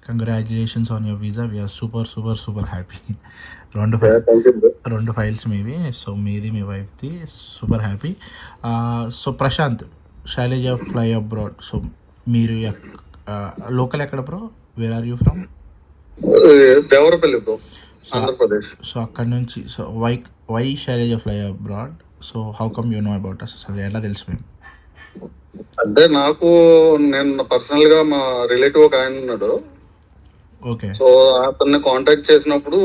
Congratulations on your visa. We're super super super happy. రెండు Yeah, thank you, bro. రెండు files మీవి. So మీది మీ వైఫ్ది. Super happy. So Prashanth, Shailaja fly abroad. So మీరు local ఎక్కడ bro? Where are you from? Devarapalli bro, Andhra Pradesh. So అక్కడ నుంచి so why Shailaja fly abroad? So how come you know about us? అసలు ఎలా తెలుసు మేము? అంటే నేను పర్సనల్ గా మా రిలేటివ్ ఒక ఆయన ఉన్నాడు. ఓకే. సో అతన్ని కాంటాక్ట్ చేసినప్పుడు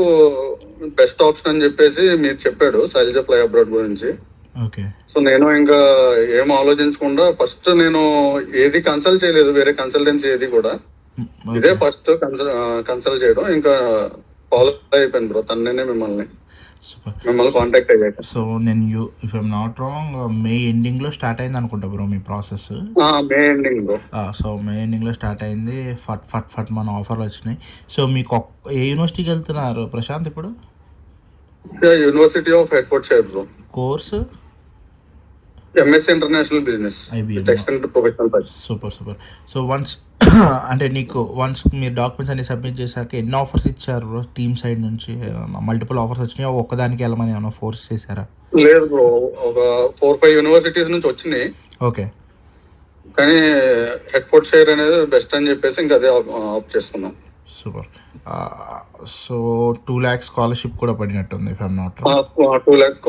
బెస్ట్ ఆప్షన్ అని చెప్పేసి మీరు చెప్పాడు శైలజ ఫ్లై అబ్రాడ్ గురించి. ఓకే. సో నేను ఇంకా ఏం ఆలోచించకుండా ఫస్ట్ నేను ఏది కన్సల్ట్ చేయలేదు, వేరే కన్సల్టెన్సీ ఏది కూడా. ఇదే ఫస్ట్ కన్సల్ట్ చేయడం, ఇంకా ఫాలో అయిపోయింది బ్రో. తన్నే మిమ్మల్ని కాంటాక్ట్ అయ్యాక. సో నేను if I'm not wrong may ఎండింగ్లో స్టార్ట్ అయింది అనుకుంటా బ్రో మీ process. May ending bro. So may ఎండింగ్లో స్టార్ట్ అయింది. ఫట్ మన ఆఫర్లు వచ్చినాయి. సో మీకు ఏ యూనివర్సిటీకి వెళ్తున్నారు ప్రశాంత్ ఇప్పుడు? University of Hertfordshire bro. Course MSc international business, professional. Super super. So once అంటే నీకు వన్స్ మీరు డాక్యుమెంట్స్ అన్ని సబ్మిట్ చేశాక ఎన్ని ఆఫర్స్ ఇచ్చారు బ్రో టీమ్ సైడ్ నుంచి? మల్టిపుల్ ఆఫర్స్ వచ్చినాయి, ఒక్కదానికి వెళ్ళమని ఏమైనా ఫోర్స్ చేశారా? లేదు బ్రో, ఒక 4-5 యూనివర్సిటీస్ నుంచి వచ్చినాయి. ఓకే. కానీ హెడ్ఫోర్డ్షైర్ అనేది బెస్ట్ అని చెప్పేసి ఇంకా అదే ఆప్ట్ చేసుకున్నాం. సూపర్. సో 2 lakhs స్కాలర్షిప్ కూడా పడినట్టుంది if I'm not wrong. 2 lakhs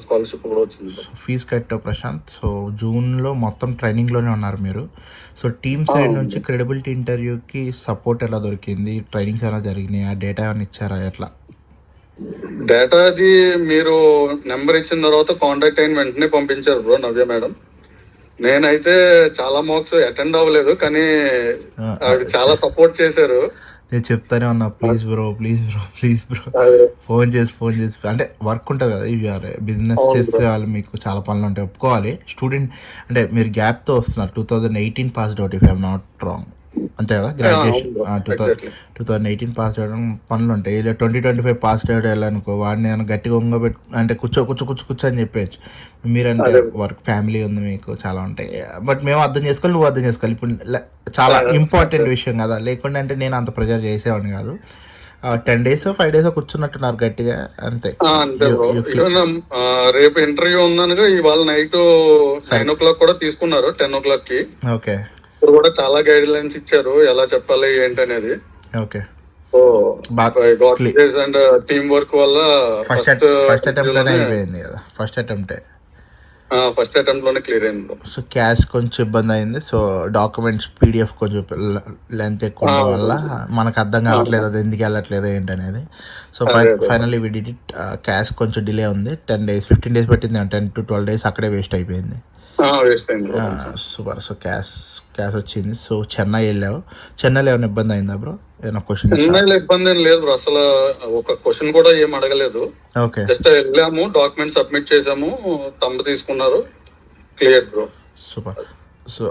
scholarship కూడా వచ్చింది. ఫీజు కట్టావు ప్రశాంత్. సో జూన్లో మొత్తం ట్రైనింగ్లోనే ఉన్నారు మీరు. సో టీమ్ సైడ్ నుంచి క్రెడిబిలిటీ ఇంటర్వ్యూకి సపోర్ట్ ఎలా దొరికింది? ట్రైనింగ్స్ ఎలా జరిగినాయి? ఆ డేటా ఏమైనా ఇచ్చారా? ఎట్లా డేటా అది మీరు నెంబర్ ఇచ్చిన తర్వాత కాంటాక్ట్ అయిన వెంటనే పంపించారు బ్రో నవ్య మేడం. నేనైతే చాలా మార్క్స్ అటెండ్ అవ్వలేదు, కానీ ఆవిడ చాలా సపోర్ట్ చేశారు. నేను చెప్తానే ఉన్నా, ప్లీజ్ బ్రో ఫోన్ చేసి అంటే వర్క్ ఉంటుంది కదా, ఇవి బిజినెస్ చేసే వాళ్ళు మీకు చాలా పనులు ఉంటాయి, ఒప్పుకోవాలి. స్టూడెంట్ అంటే మీరు గ్యాప్తో వస్తున్నారు. 2018 passed out if I'm not wrong, అంతే కదా? గ్రాడ్యుయేషన్ 2018 పాస్ అవడం పనులు ఉంటాయి. ఇలా 2025 పాస్ అవుట్ వెళ్ళాలనుకో, వాడిని నేను గట్టిగా ఉంగబెట్టి అంటే కూర్చో అని చెప్పేయచ్చు. మీరంటే వర్క్ ఫ్యామిలీ ఉంది, మీకు చాలా ఉంటాయి. బట్ మేము అర్థం చేసుకోవాలి, నువ్వు అర్థం చేసుకోవాలి. ఇప్పుడు చాలా ఇంపార్టెంట్ విషయం కదా, లేకుండా అంటే నేను అంత ప్రెజర్ చేసేవాడిని కాదు. 10 days 5 days కూర్చున్నట్టున్నారు గట్టిగా, అంతే. రేపు ఇంటర్వ్యూ ఉందనగా ఇవాళ నైట్ 9 o'clock కూడా తీసుకున్నారు, 10 o'clock కి. ఓకే. ఇప్పుడు కూడా చాలా గైడ్ లైన్స్ ఇచ్చారు ఎలా చెప్పాలి ఏంటనేది. ఓకే. అండ్ టీమ్ వర్క్ వల్ల ఫస్ట్ అటెంప్ట్ లోనే క్లియర్ అయింది. సో క్యాష్ కొంచెం ఇబ్బంది అయింది. సో డాక్యుమెంట్స్ PDF కొంచెం లెంత్ ఎక్కువ ఉండడం వల్ల మనకు అర్థం కావట్లేదు అది ఎందుకు వెళ్ళట్లేదు ఏంటనేది. So finally we did it. Cash కొంచెం డిలే ఉంది, 10 days 15 days పెట్టింది, 10 to 12 days అక్కడే వేస్ట్ అయిపోయింది. సూపర్. సో క్యాష్ వచ్చింది. సో చెన్నై వెళ్ళావు. చెన్నైలో ఏమైనా ఇబ్బంది అయిందా బ్రో? ఏమైనా క్వశ్చన్? చెన్నైలో ఇబ్బంది ఏం లేదు బ్రో, అసలు ఒక క్వశ్చన్ కూడా ఏం అడగలేదు. ఓకే. జస్ట్ వెళ్ళాము, డాక్యుమెంట్ సబ్మిట్ చేసాము, తంబ తీసుకున్నారు, క్లియర్ బ్రో. సూపర్. సో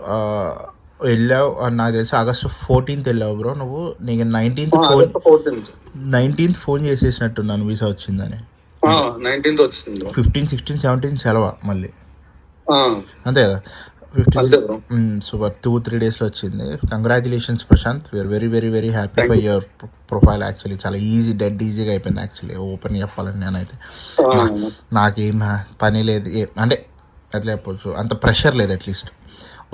వెళ్ళావు నాకు తెలిసి August 14th వెళ్ళావు బ్రో నువ్వు. నీకు 19th ఫోన్ చేసేసినట్టున్నాను వీసా వచ్చిందని. 19th వచ్చింది. 15, 16, 17 సెలవు మళ్ళీ, అంతే కదా? 15 సూపర్. 2-3 daysలో వచ్చింది. Congratulations Prashant, we are very very very happy for your profile. Actually చాలా ఈజీగా అయిపోయింది యాక్చువల్లీ, ఓపెన్ చెప్పాలని. నేనైతే నాకేం పని లేదు, అంటే ఎట్లా చెప్పచ్చు, అంత ప్రెషర్ లేదు. అట్లీస్ట్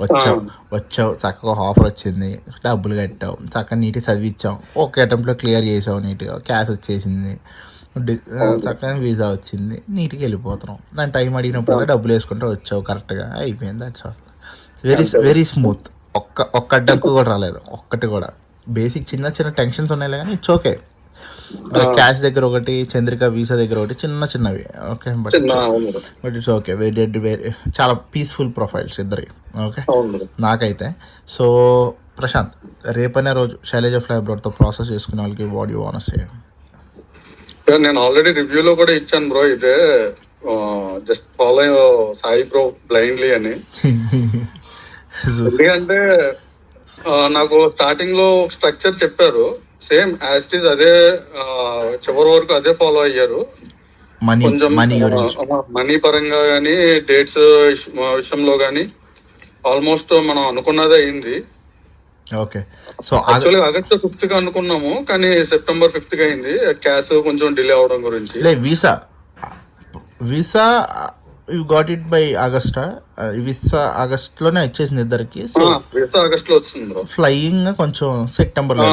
వచ్చావు చక్కగా ఆఫర్ వచ్చింది, డబ్బులు కట్టావు, చక్కగా నీట్గా చదివించాం, ఒక అటెంప్ట్లో క్లియర్ చేసావు, నీట్గా క్యాష్ వచ్చేసింది, చక్కగా వీసా వచ్చింది, నీట్గా వెళ్ళిపోతున్నాం. దాని టైం అడిగినప్పుడు డబ్బులు వేసుకుంటూ వచ్చావు, కరెక్ట్గా అయిపోయింది. That's all. Very smooth. ఒక్క అడ్డంకు కూడా రాలేదు, ఒక్కటి కూడా. బేసిక్ చిన్న టెన్షన్స్ ఉన్నాయి కానీ ఇట్స్ ఓకే. క్యాష్ దగ్గర ఒకటి, చంద్రిక వీసా దగ్గర ఒకటి, చిన్నవి. Okay, but it's okay. Very చాలా పీస్ఫుల్ ప్రొఫైల్స్ ఇద్దరి. ఓకే నాకైతే. సో ప్రశాంత్, రేపనే రోజు శైలజ ఫ్లై అబ్రాడ్తో ప్రాసెస్ చేసుకునే వాళ్ళకి what you want to say? నేను ఆల్రెడీ రివ్యూలో కూడా ఇచ్చాను బ్రో, ఇదే just follow Sai bro blindly అని. ఎందుకంటే నాకు స్టార్టింగ్ లో స్ట్రక్చర్ చెప్పారు, సేమ్ యాజ్ ఇట్ ఈస్ అదే, చివరి వరకు అదే ఫాలో అయ్యారు. కొంచెం మనీ పరంగా కానీ, డేట్స్ విషయంలో కానీ ఆల్మోస్ట్ మనం అనుకున్నదే అయింది. ఓకే. సో యాక్చువల్గా ఆగస్ట్ 5th కి అనుకున్నాము, కానీ సెప్టెంబర్ 5th కి అయింది. క్యాష్ కొంచెం డిలే అవడం గురించి. Visa visa you got it by ఆగస్టా? వీసా ఆగస్ట్లోనే వచ్చేసింది ఇద్దరికి. సో వీసా ఆగస్ట్ లో వచ్చింది బ్రో. ఫ్లయింగ్ కొంచెం సెప్టెంబర్లో.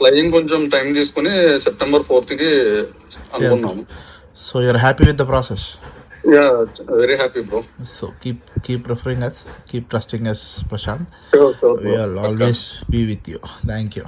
ఫ్లయింగ్ కొంచెం టైం తీసుకుని సెప్టెంబర్ 4th కి అనుకున్నాము. So you are happy with the process? Yeah, very happy bro. So keep preferring us, keep trusting us, Prashant. Sure, We will always be with you. Thank you.